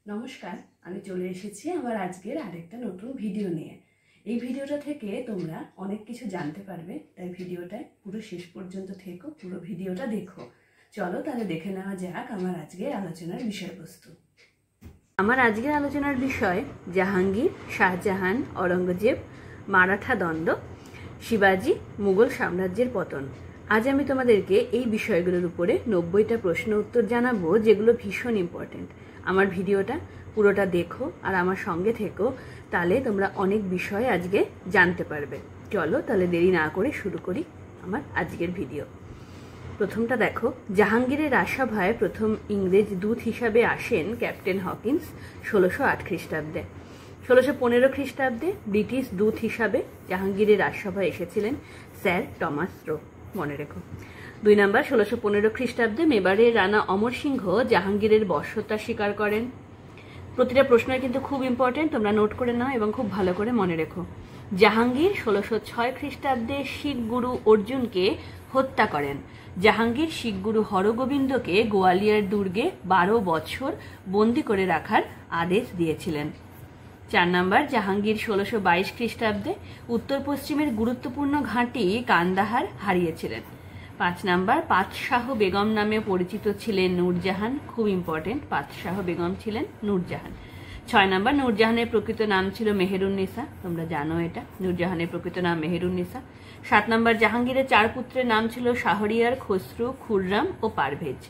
নমস্কার, আমি চলে এসেছি আমার আজকের আরেকটা নতুন ভিডিও নিয়ে। এই ভিডিওটা থেকে তোমরা অনেক কিছু জানতে পারবে, তাই ভিডিওটায় পুরো শেষ পর্যন্ত থেকো, পুরো ভিডিওটা দেখো। চলো তাহলে দেখে নেওয়া যাক আমার আজকের আলোচনার বিষয়বস্তু। আমার আজকের আলোচনার বিষয় জাহাঙ্গীর, শাহজাহান, অরঙ্গজেব, মারাঠা দ্বন্দ্ব, শিবাজি, মুঘল সাম্রাজ্যের পতন। আজ আমি তোমাদেরকে এই বিষয়গুলোর উপরে 90টা প্রশ্ন উত্তর জানাবো, যেগুলো ভীষণ ইম্পর্টেন্ট। আমার ভিডিওটা পুরোটা দেখো আর আমার সঙ্গে থেকো, তাহলে তোমরা অনেক বিষয় আজকে জানতে পারবে। চলো তাহলে দেরি না করে শুরু করি আমার আজকের ভিডিও। প্রথমটা দেখো, জাহাঙ্গীরের রাজসভায় প্রথম ইংরেজ দূত হিসাবে আসেন ক্যাপ্টেন হকিন্স 1608 খ্রিস্টাব্দে। 1615 খ্রিস্টাব্দে ব্রিটিশ দূত হিসাবে জাহাঙ্গীরের রাজসভায় এসেছিলেন স্যার টমাস রো, মনে রেখো। 2 নম্বর, 1615 খ্রিস্টাব্দে মেবারের রানা অমর সিংহ জাহাঙ্গীরের বশ্যতা স্বীকার করেন। প্রতিটা প্রশ্নই কিন্তু খুব ইম্পর্টেন্ট, তোমরা নোট করে নাও এবং খুব ভালো করে মনে রেখো। জাহাঙ্গীর 1606 খ্রিস্টাব্দে শিখ গুরু অর্জুনকে হত্যা করেন। জাহাঙ্গীর শিখ গুরু হরগোবিন্দকে গোয়ালিয়র দুর্গে 12 বছর বন্দী করে রাখার আদেশ দিয়েছিলেন। 4 নম্বর, জাহাঙ্গীর 1622 খ্রিস্টাব্দে উত্তর পশ্চিমের গুরুত্বপূর্ণ ঘাঁটি কান্দাহার হারিয়েছিলেন। 5 নম্বর, পাতশাহ বেগম নামে পরিচিত ছিলেন নূরজাহান, খুব ইম্পর্টেন্ট, পাতশাহ বেগম ছিলেন নূরজাহান। 6 নম্বর, নূরজাহানের প্রকৃত নাম ছিল মেহেরুন্নিসা, তোমরা জানো এটা, নূরজাহানের প্রকৃত নাম মেহেরুন্নিসা। 7 নম্বর, জাহাঙ্গীরের 4 পুত্রের নাম ছিল শাহরিয়ার, খসরু, খুররাম ও পারভেজ।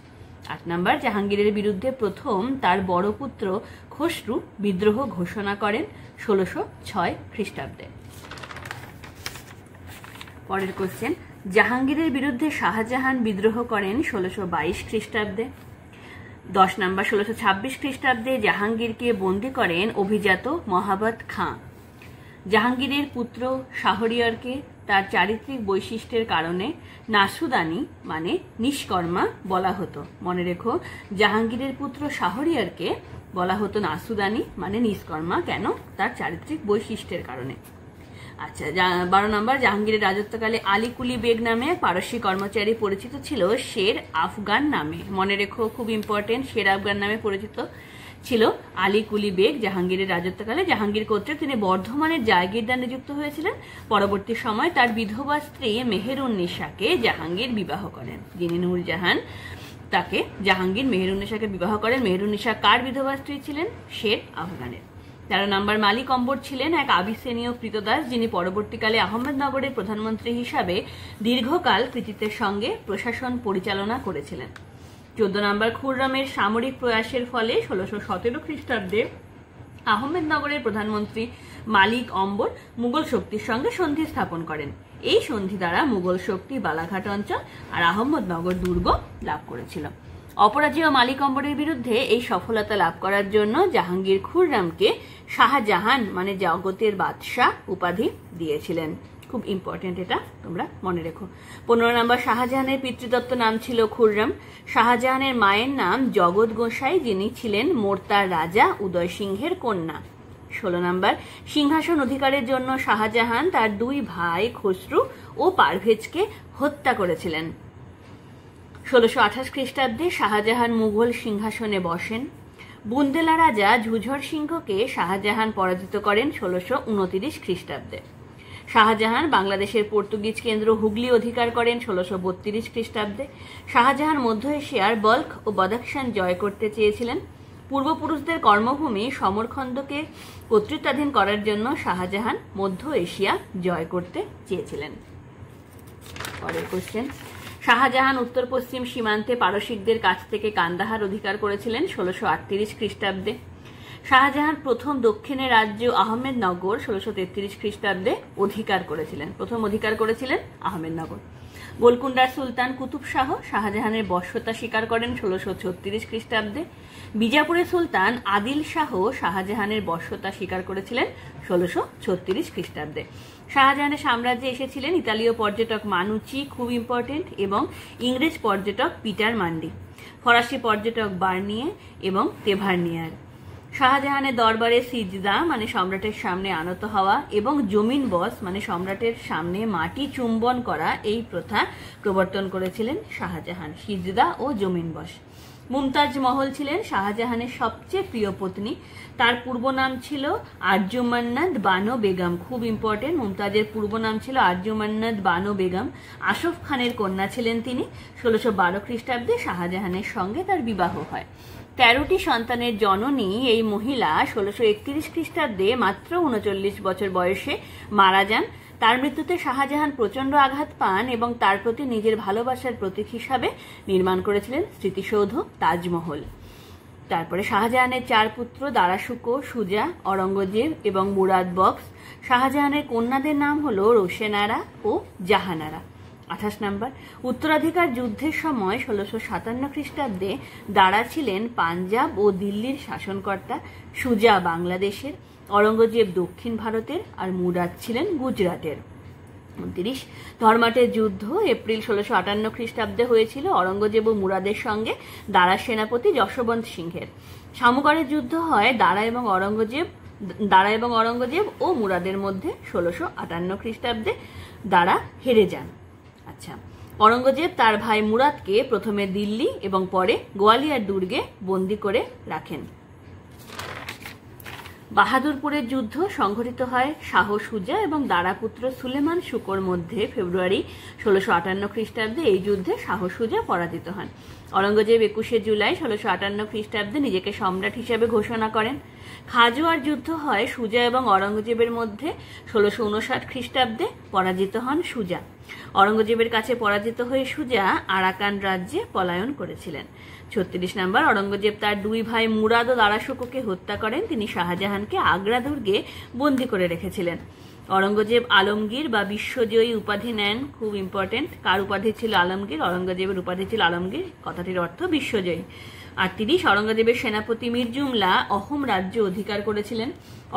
8 নম্বর, জাহাঙ্গীরের বিরুদ্ধে প্রথম তার বড় পুত্র খসরু বিদ্রোহ ঘোষণা করেন 1606 খ্রিস্টাব্দে। পরের কোশ্চেন, জাহাঙ্গীরের বিরুদ্ধে শাহজাহান বিদ্রোহ করেন 1622 খ্রিস্টাব্দে। 10 নম্বর, 1626 খ্রিস্টাব্দে জাহাঙ্গীরকে বন্দী করেন অভিজাত মহাবত খাঁ। জাহাঙ্গীরের পুত্র শাহরিয়ারকে তার চারিত্রিক বৈশিষ্ট্যের কারণে নাসুদানি মানে নিষ্কর্মা বলা হতো, মনে রেখো। জাহাঙ্গীরের পুত্র শাহরিয়ারকে বলা হতো নাসুদানি মানে নিষ্কর্মা, কেন? তার চারিত্রিক বৈশিষ্ট্যের কারণে। আচ্ছা, 12 নম্বর, জাহাঙ্গীরের রাজত্বকালে আলী কুলি বেগ নামে পারসী কর্মচারী পরিচিত ছিল শের আফগান নামে, মনে রেখো, খুব ইম্পর্টেন্ট, শের আফগান নামে পরিচিত ছিল আলী কুলি বেগ জাহাঙ্গীরের রাজত্বকালে। জাহাঙ্গীর কর্তৃক তিনি বর্ধমানের জায়গিরদার নিযুক্ত হয়েছিলেন। পরবর্তী সময় তার বিধবা স্ত্রী মেহেরুন্নিসাকে জাহাঙ্গীর বিবাহ করেন, যিনি নূরজাহান, তাকে জাহাঙ্গীর মেহেরুন্নিসাকে বিবাহ করেন। মেহেরুন্নিসা কার বিধবা স্ত্রী ছিলেন? শের আফগানের। 13 নম্বর, মালিক অম্বর ছিলেন এক আবিসিনীয় কৃতদাস, যিনি পরবর্তীকালে আহমেদনগরের প্রধানমন্ত্রী হিসাবে দীর্ঘকাল কৃতিত্বের সঙ্গে প্রশাসন পরিচালনা করেছিলেন। 14 নম্বর, খুররামের সামরিক প্রয়াসের ফলে 1617 খ্রিস্টাব্দে আহমেদনগরের প্রধানমন্ত্রী মালিক অম্বর মুঘল শক্তির সঙ্গে সন্ধি স্থাপন করেন। এই সন্ধি দ্বারা মুঘল শক্তি বালাঘাট অঞ্চল আর আহমেদনগর দুর্গ লাভ করেছিল। অপরাজেয় মালিক অম্বরের বিরুদ্ধে এই সফলতা লাভ করার জন্য জাহাঙ্গীর খুররামকে শাহজাহান মানে জগতের বাদশাহ উপাধি দিয়েছিলেন, খুব ইম্পর্টেন্ট, এটা তোমরা মনে রেখো। 15 নম্বর, শাহজাহানের পিতৃদত্ত নাম ছিল খুররাম। শাহজাহানের মায়ের নাম জগৎ গোসাই, যিনি ছিলেন মোর্তার রাজা উদয় সিংহের কন্যা। 16 নম্বর, সিংহাসন অধিকারের জন্য শাহজাহান তার 2 ভাই খসরু ও পারভেজকে হত্যা করেছিলেন। 1628 খ্রিস্টাব্দে শাহজাহান মুঘল সিংহাসনে বসেন। বুন্দেলা রাজা ঝুঝর সিংহকে শাহজাহান পরাজিত করেন 1629 খ্রিস্টাব্দে। শাহজাহান বাংলাদেশের পর্তুগিজ কেন্দ্র হুগলি অধিকার করেন 1632 খ্রিস্টাব্দে। শাহজাহান মধ্য এশিয়ার বল্ক ও বদাখশান জয় করতে চেয়েছিলেন। পূর্বপুরুষদের কর্মভূমি সমরখন্দকে কর্তৃত্বাধীন করার জন্য শাহজাহান মধ্য এশিয়া জয় করতে চেয়েছিলেন। পরের কোশ্চেন, শাহজাহান উত্তর পশ্চিম সীমান্তে পারসিকদের কাছ থেকে কান্দাহার অধিকার করেছিলেন 1638 খ্রিস্টাব্দে। শাহজাহান প্রথম দক্ষিণের রাজ্য আহমেদনগর 1633 খ্রিস্টাব্দে অধিকার করেছিলেন, প্রথম অধিকার করেছিলেন আহমেদনগর। গোলকুন্ডার সুলতান কুতুব শাহ শাহজাহানের বশ্যতা স্বীকার করেন 1636 খ্রিস্টাব্দে। বিজাপুরের সুলতান আদিল শাহ শাহজাহানের বশ্যতা স্বীকার করেছিলেন 1636 খ্রিস্টাব্দে। শাহজাহানের সাম্রাজ্যে এসেছিলেন ইতালীয় পর্যটক মানুচি, খুব ইম্পর্টেন্ট, এবং ইংরেজ পর্যটক পিটার মান্ডি, ফরাসি পর্যটক বার্নিয়ে এবং তেভারনিয়ার। শাহজাহানের দরবারে সিজদা মানে সম্রাটের সামনে আনত হওয়া এবং জমিন বস মানে সম্রাটের সামনে মাটি চুম্বন করা এই প্রথা প্রবর্তন করেছিলেন শাহজাহান, সিজদা ও জমিন বস। মুমতাজ মহল ছিলেন শাহজাহানের সবচেয়ে প্রিয় পত্নী। তার পূর্ব নাম ছিল আরজুমান্নাত বানো বেগম। খুব ইম্পর্টেন্ট, মুমতাজের পূর্ব নাম ছিল আরজুমান্নাত বানো বেগম। আসফ খানের কন্যা ছিলেন তিনি। 1612 খ্রিস্টাব্দে শাহজাহানের সঙ্গে তার বিবাহ হয়। 13টি সন্তানের জননী এই মহিলা 1631 খ্রিস্টাব্দে মাত্র 39 বছর বয়সে মারা যান। তার মৃত্যুতে শাহজাহান প্রচন্ড আঘাত পান এবং তার প্রতি নিজের ভালোবাসার প্রতীক হিসাবে নির্মাণ করেছিলেন স্মৃতিসৌধ তাজমহল। তারপরে শাহজাহানের 4 পুত্র দারাশুকো, সুজা, অরঙ্গজেব এবং মুরাদ বক্স। শাহজাহানের কন্যাদের নাম হলো রোশেনারা ও জাহানারা। 28 নম্বর, উত্তরাধিকার যুদ্ধের সময় 1657 খ্রিস্টাব্দে দারা ছিলেন পাঞ্জাব ও দিল্লির শাসনকর্তা, সুজা বাংলাদেশের, অরঙ্গজেব দক্ষিণ ভারতের আর মুরাদ ছিলেন গুজরাটের। 29, ধর্মাটের যুদ্ধ এপ্রিল 1658 খ্রিস্টাব্দে হয়েছিল অরঙ্গজেব ও মুরাদের সঙ্গে দারার সেনাপতি যশবন্ত সিংহের। সামুগড়ের যুদ্ধ হয় দারা এবং অরঙ্গজেব ও মুরাদের মধ্যে 1658 খ্রিস্টাব্দে। দারা হেরে যান। আচ্ছা, অরঙ্গজেব তার ভাই মুরাদকে প্রথমে দিল্লি এবং পরে গোয়ালিয়র দুর্গে বন্দী করে রাখেন। বাহাদুরপুরের যুদ্ধ সংঘটিত হয় শাহ সুজা এবং দারাপুত্র সুলেমান শুকোর মধ্যে ফেব্রুয়ারি 1658 খ্রিস্টাব্দে। এই যুদ্ধে শাহ সুজা পরাজিত হন। অরঙ্গজেব 21 জুলাই 1658 খ্রিস্টাব্দে নিজেকে সম্রাট হিসেবে ঘোষণা করেন। খাজোয়ার যুদ্ধ হয় সুজা এবং অরঙ্গজেবের মধ্যে 1659 খ্রিস্টাব্দে। পরাজিত হন সুজা। অরঙ্গজেবের কাছে পরাজিত হয়ে সুজা আরাকান রাজ্যে পলায়ন করেছিলেন। 36 নম্বর, অরঙ্গজেব তার 2 ভাই মুরাদ ও দারাশুকোকে হত্যা করেন। তিনি শাহজাহানকে আগ্রা দুর্গে বন্দী করে রেখেছিলেন। অরঙ্গজেব আলমগীর বা বিশ্বজয়ী উপাধি নেন। খুব ইম্পর্টেন্ট, কার উপাধি ছিল আলমগীর? অরঙ্গজেবের উপাধি ছিল আলমগীর, কথাটির অর্থ বিশ্বজয়ী। 38, অরঙ্গজেবের সেনাপতি মীর জুমলা অহোম রাজ্য অধিকার করেছিলেন।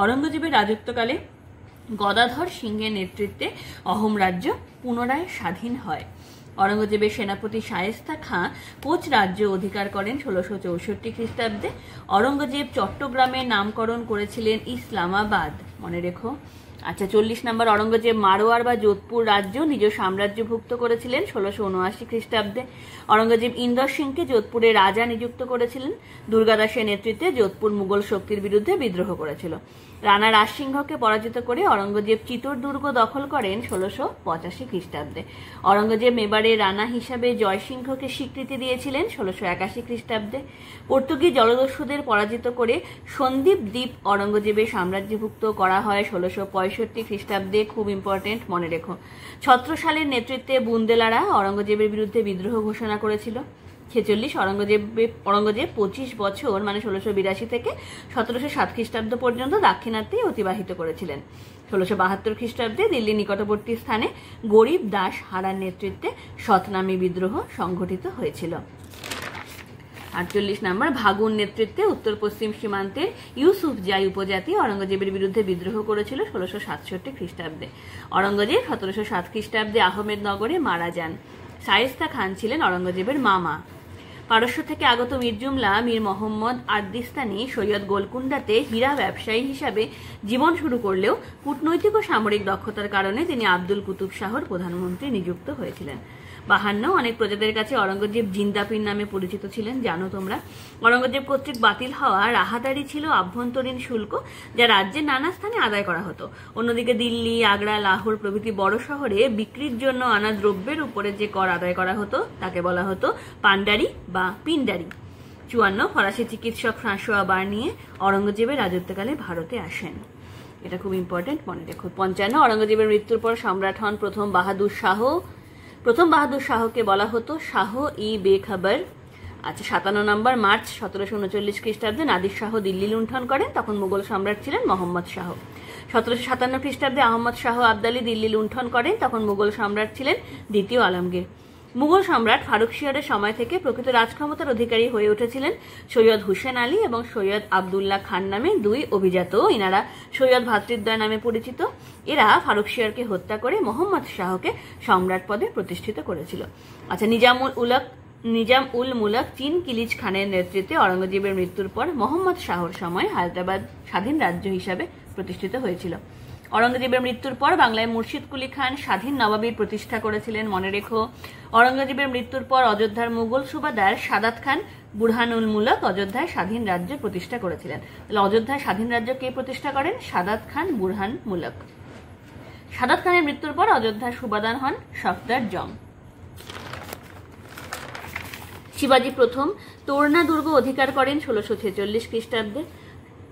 অরঙ্গজেবের রাজত্বকালে গদাধর সিংহের নেতৃত্বে অহোম রাজ্য পুনরায় স্বাধীন হয়। অরঙ্গজেবের সেনাপতি শায়েস্তা খাঁ কোচ রাজ্য অধিকার করেন 1664 খ্রিস্টাব্দে। অরঙ্গজেব চট্টগ্রামের নামকরণ করেছিলেন ইসলামাবাদ, মনে রেখো। আচ্ছা, 40 নম্বর, অরঙ্গজেব মারোয়ার বা যোধপুর রাজ্য নিজ সাম্রাজ্যভুক্ত করেছিলেন 1679 খ্রিস্টাব্দে। অরঙ্গজেব ইন্দর সিংকে যোধপুরের রাজা নিযুক্ত করেছিলেন। দুর্গাদাসের নেতৃত্বে যোধপুর মুঘল শক্তির বিরুদ্ধে বিদ্রোহ করেছিল। রানা রাজসিংহকে পরাজিত করে অরঙ্গজেব চিতোর দুর্গ দখল করেন 1685 খ্রিস্টাব্দে। অরঙ্গজেব মেবারের রানা হিসাবে জয়সিংহকে স্বীকৃতি দিয়েছিলেন 1681 খ্রিস্টাব্দে। পর্তুগিজ জলদস্যুদের পরাজিত করে সন্দ্বীপ দ্বীপ অরঙ্গজেবের সাম্রাজ্যভুক্ত করা হয় 1665 খ্রিস্টাব্দে। খুব ইম্পর্টেন্ট, মনে রেখো। ছত্রসালের নেতৃত্বে বুন্দেলারা অরঙ্গজেবের বিরুদ্ধে বিদ্রোহ ঘোষণা করেছিল। 46, অরঙ্গজেব 25 বছর মানে 1682 থেকে 1707 খ্রিস্টাব্দ পর্যন্ত দাক্ষিণাত্যেই অতিবাহিত করেছিলেন। 1672 খ্রিস্টাব্দে দিল্লি নিকটবর্তী স্থানে গরিব দাস হারার নেতৃত্বে শতনামী বিদ্রোহ সংঘটিত হয়েছিল। 48 নম্বর, ভাগুর নেতৃত্বে উত্তর পশ্চিম সীমান্তের ইউসুফজাই উপজাতি অরঙ্গজেবের বিরুদ্ধে বিদ্রোহ করেছিল 1667 খ্রিস্টাব্দে। অরঙ্গজেব 1707 খ্রিস্টাব্দে আহমেদনগরে মারা যান। শায়েস্তা খান ছিলেন অরঙ্গজেবের মামা। পারস্য থেকে আগত মীর জুমলা মীর মোহাম্মদ আর্দিস্তানি সৈয়দ গোলকুন্ডাতে হীরা ব্যবসায়ী হিসাবে জীবন শুরু করলেও কূটনৈতিক ও সামরিক দক্ষতার কারণে তিনি আব্দুল কুতুব শাহর প্রধানমন্ত্রী নিযুক্ত হয়েছিলেন। 52, অনেক প্রজাদের কাছে অরঙ্গজেব জিন্দাপীর নামে পরিচিত ছিলেন, জানো তোমরা। অরঙ্গজেব কর্তৃক বাতিল হওয়া রাহাদারি ছিল আভ্যন্তরীণ শুল্ক, যা রাজ্যের নানা স্থানে আদায় করা হতো। অন্যদিকে দিল্লি, আগ্রা, লাহোর প্রভৃতি বড় শহরে বিক্রির জন্য আনা দ্রব্যের উপরে যে কর আদায় করা হতো তাকে বলা হতো পান্ডারি বা পিন্ডারি। 54, ফরাসি চিকিৎসক ফ্রাঁসোয়া বার্নিয়ে অরঙ্গজেবের রাজত্বকালে ভারতে আসেন। এটা খুব ইম্পর্টেন্ট, মনে রেখো। 55, অরঙ্গজেবের মৃত্যুর পর সম্রাট হন প্রথম বাহাদুর শাহ। প্রথম বাহাদুর শাহকে বলা হতো শাহ ই বেখবর। আচ্ছা, 57 নম্বর, মার্চ 1739 খ্রিস্টাব্দে নাদির শাহ দিল্লি লুণ্ঠন করেন। তখন মুঘল সম্রাট ছিলেন মোহাম্মদ শাহ। 1757 খ্রিস্টাব্দে আহমদ শাহ আবদালি দিল্লি লুণ্ঠন করেন। তখন মুঘল সম্রাট ছিলেন দ্বিতীয় আলমগীর। মুঘল সম্রাট ফারুকশিয়রের সময় থেকে প্রকৃত রাজক্ষমতার অধিকারী হয়ে উঠেছিলেন সৈয়দ হুসেন আলী এবং সৈয়দ আবদুল্লাহ খান নামে 2 অভিজাত। ইনারা সৈয়দ ভ্রাতৃদ্বয় নামে পরিচিত। এরা ফারুকশিয়রকে হত্যা করে মোহাম্মদ শাহকে সম্রাট পদে প্রতিষ্ঠিত করেছিল। আচ্ছা, নিজাম উল মুলক চীন কিলিচ খানের নেতৃত্বে অরঙ্গজেবের মৃত্যুর পর মোহাম্মদ শাহর সময় হায়দ্রাবাদ স্বাধীন রাজ্য হিসাবে প্রতিষ্ঠিত হয়েছিল। অরঙ্গজেবের মৃত্যুর পর বাংলায় মুর্শিদ কুলি খান স্বাধীন নবাবীর প্রতিষ্ঠা করেছিলেন, মনে রেখো। অরঙ্গজেবের মৃত্যুর পর অযোধ্যার মুঘল সুবাদার সাদাত খান বুরহানুলমূলক অযোধ্যায় স্বাধীন রাজ্য প্রতিষ্ঠা করেছিলেন। তাহলে অযোধ্যায় স্বাধীন রাজ্য কে প্রতিষ্ঠা করেন? সাদাত খান বুরহানমূলক। সাদাত খানের মৃত্যুর পর অযোধ্যার সুবাদার হন সফদার জং। শিবাজী প্রথম তোরনা দুর্গ অধিকার করেন 1646 খ্রিস্টাব্দে।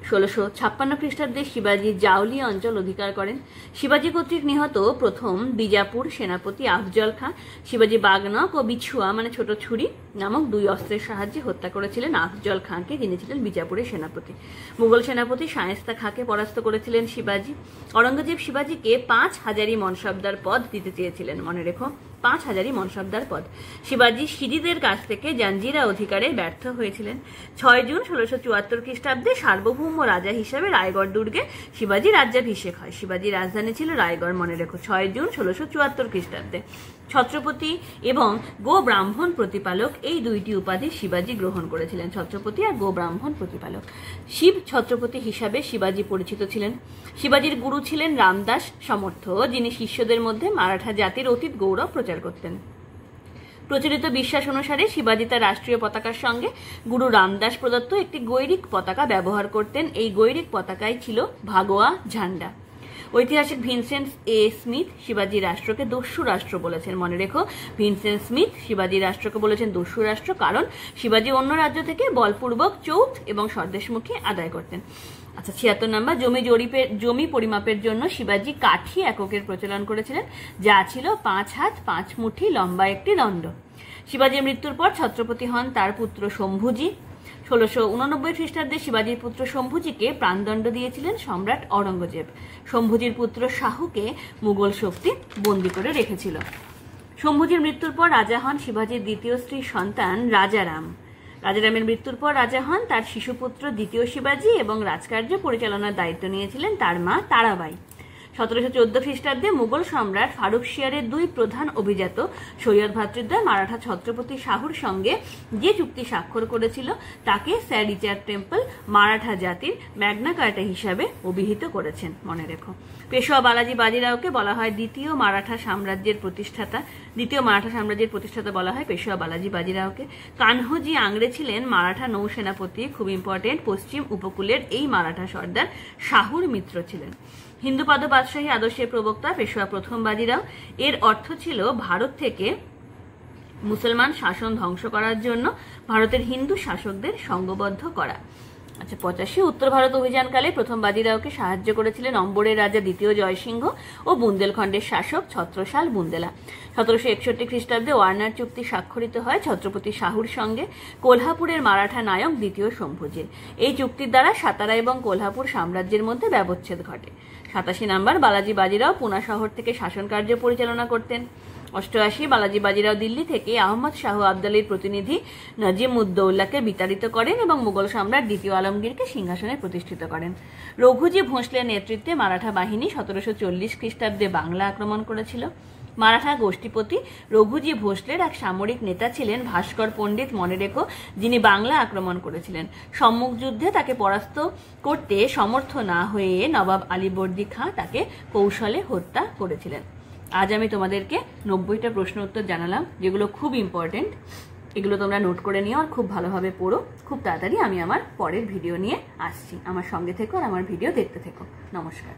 1656 খ্রিস্টাব্দে শিবাজী জাওলি অঞ্চল অধিকার করেন। শিবাজী কর্তৃক নিহত প্রথম বিজাপুর সেনাপতি আফজল খাঁ শিবাজী বাগনক ও বিছুয়া মানে ছোট ছুরি নামক দুই অস্ত্রের সাহায্যে হত্যা করেছিলেন আফজল খাঁকে, যিনি ছিলেন বিজাপুরের সেনাপতি। মুঘল সেনাপতি শায়েস্তা খাঁকে পরাস্ত করেছিলেন শিবাজী। অরঙ্গজেব শিবাজীকে 5 হাজারি মনসবদার পদ দিতে চেয়েছিলেন, মনে রেখো 5 হাজারি মনসবদার পদ। শিবাজী সিদিদের কাছ থেকে জাঞ্জিরা অধিকারে ব্যর্থ হয়েছিলেন। 6 জুন 1674 খ্রিস্টাব্দে সার্বভৌম রাজা হিসেবে রায়গড় দুর্গে শিবাজী রাজ্যাভিষেক হয়। শিবাজীর রাজধানী ছিল রায়গড়, মনে রেখো 6 জুন 1674 খ্রিস্টাব্দে। ছত্রপতি এবং গো ব্রাহ্মণ প্রতিপালক এই দুইটি উপাধি শিবাজী গ্রহণ করেছিলেন, ছত্রপতি আর গো ব্রাহ্মণ প্রতিপালক। শিব ছত্রপতি হিসাবে শিবাজী পরিচিত ছিলেন। শিবাজীর গুরু ছিলেন রামদাস সমর্থ, যিনি শিষ্যদের মধ্যে মারাঠা জাতির অতীত গৌরব প্রচার করতেন। প্রচলিত বিশ্বাস অনুসারে শিবাজী তার রাষ্ট্রীয় পতাকার সঙ্গে গুরু রামদাস প্রদত্ত একটি গৈরিক পতাকা ব্যবহার করতেন। এই গৈরিক পতাকায় ছিল ভাগোয়া ঝান্ডা। ঐতিহাসিক ভিনসেন্ট এ স্মিথ শিবাজী রাষ্ট্রকে দস্যু রাষ্ট্র বলেছেন, মনে রেখো ভিনসেন্ট স্মিথ শিবাজী রাষ্ট্রকে বলেছেন দস্যু রাষ্ট্র, কারণ শিবাজী অন্য রাজ্য থেকে বলপূর্বক চৌথ এবং স্বদেশমুখী আদায় করতেন। আচ্ছা, 76 নম্বর, জমি পরিমাপের জন্য শিবাজী কাঠি এককের প্রচলন করেছিলেন, যা ছিল 5 হাত 5 মুঠি লম্বা একটি দণ্ড। শিবাজীর মৃত্যুর পর ছত্রপতি হন তার পুত্র শম্ভুজি। 1689 খ্রিস্টাব্দে শিবাজীর পুত্র শম্ভুজিকে প্রাণদণ্ড দিয়েছিলেন সম্রাট অরঙ্গজেব। শম্ভুজির পুত্র শাহুকে মুঘল শক্তি বন্দী করে রেখেছিল। শম্ভুজির মৃত্যুর পর রাজা হন শিবাজীর দ্বিতীয় স্ত্রীর সন্তান রাজারাম। রাজারামের মৃত্যুর পর রাজা হন তার শিশুপুত্র দ্বিতীয় শিবাজী এবং রাজকার্য পরিচালনার দায়িত্ব নিয়েছিলেন তার মা তারাবাই। 1714 খ্রিস্টাব্দে মুঘল সম্রাট ফারুকশিয়ারের 2 প্রধান অভিজাত সৈয়দ ভ্রাতৃদ্বয় মারাঠা ছত্রপতি শাহুর সঙ্গে যে চুক্তি স্বাক্ষর করেছিল তাকে স্যার রিচার্ড টেম্পল মারাঠা জাতির ম্যাগনা কার্টা হিসাবে অভিহিত করেছেন, মনে রেখো। পেশোয়া বালাজি বাজিরাওকে বলা হয় দ্বিতীয় মারাঠা সাম্রাজ্যের প্রতিষ্ঠাতা বলা হয় পেশোয়া বালাজি বাজিরাওকে। কানহজি আংড়ে ছিলেন মারাঠা নৌসেনাপতি, খুব ইম্পর্টেন্ট, পশ্চিম উপকূলের এই মারাঠা সর্দার শাহুর মিত্র ছিলেন। হিন্দুপাদ বাদশাহী আদর্শের প্রবক্তা পেশোয়া প্রথম বাজিরাও। এর অর্থ ছিল ভারত থেকে মুসলমান শাসন ধ্বংস করার জন্য ভারতের হিন্দু শাসকদের সংঘবদ্ধ করা। আচ্ছা, 85 উত্তর ভারত অভিযানকালে প্রথম বাজিরাওকে সাহায্য করেছিলেন অম্বরের রাজা দ্বিতীয় জয়সিংহ ও বুন্দেলখণ্ডের শাসক ছত্রসাল বুন্দেলা। 1761 খ্রিস্টাব্দে ওয়ার্নার চুক্তি স্বাক্ষরিত হয় ছত্রপতি শাহুর সঙ্গে কোলহাপুরের মারাঠা নায়ক দ্বিতীয় শম্ভুজির। এই চুক্তির দ্বারা সাতারা এবং কোলহাপুর সাম্রাজ্যের মধ্যে ব্যবচ্ছেদ ঘটে। 87 নম্বর, বালাজি বাজিরাও পুনা শহর থেকে শাসন কার্য পরিচালনা করতেন। 88 বালাজি বাজিরাও দিল্লি থেকে আহমদ শাহ আবদালির প্রতিনিধি নজিম-উদ-দৌলাকে বিতাড়িত করেন এবং মুঘল সম্রাট দ্বিতীয় আলমগীরকে সিংহাসনে প্রতিষ্ঠিত করেন। রঘুজি ভোঁসলের নেতৃত্বে মারাঠা বাহিনী 1740 খ্রিস্টাব্দে বাংলা আক্রমণ করেছিল। মারাঠা গোষ্ঠীপতি রঘুজি ভোঁসলের এক সামরিক নেতা ছিলেন ভাস্কর পণ্ডিত, মনে রেখো, যিনি বাংলা আক্রমণ করেছিলেন। সম্মুখ যুদ্ধে তাকে পরাস্ত করতে সমর্থ না হয়ে নবাব আলীবর্দী খাঁ তাকে কৌশলে হত্যা করেছিলেন। আজ আমি তোমাদেরকে 90টা প্রশ্ন উত্তর জানালাম, যেগুলো খুব ইম্পর্টেন্ট। এগুলো তোমরা নোট করে নিও আর খুব ভালোভাবে পড়ো। খুব তাড়াতাড়ি আমি আমার পরের ভিডিও নিয়ে আসছি। আমার সঙ্গে থেকো আর আমার ভিডিও দেখতে থেকো। নমস্কার।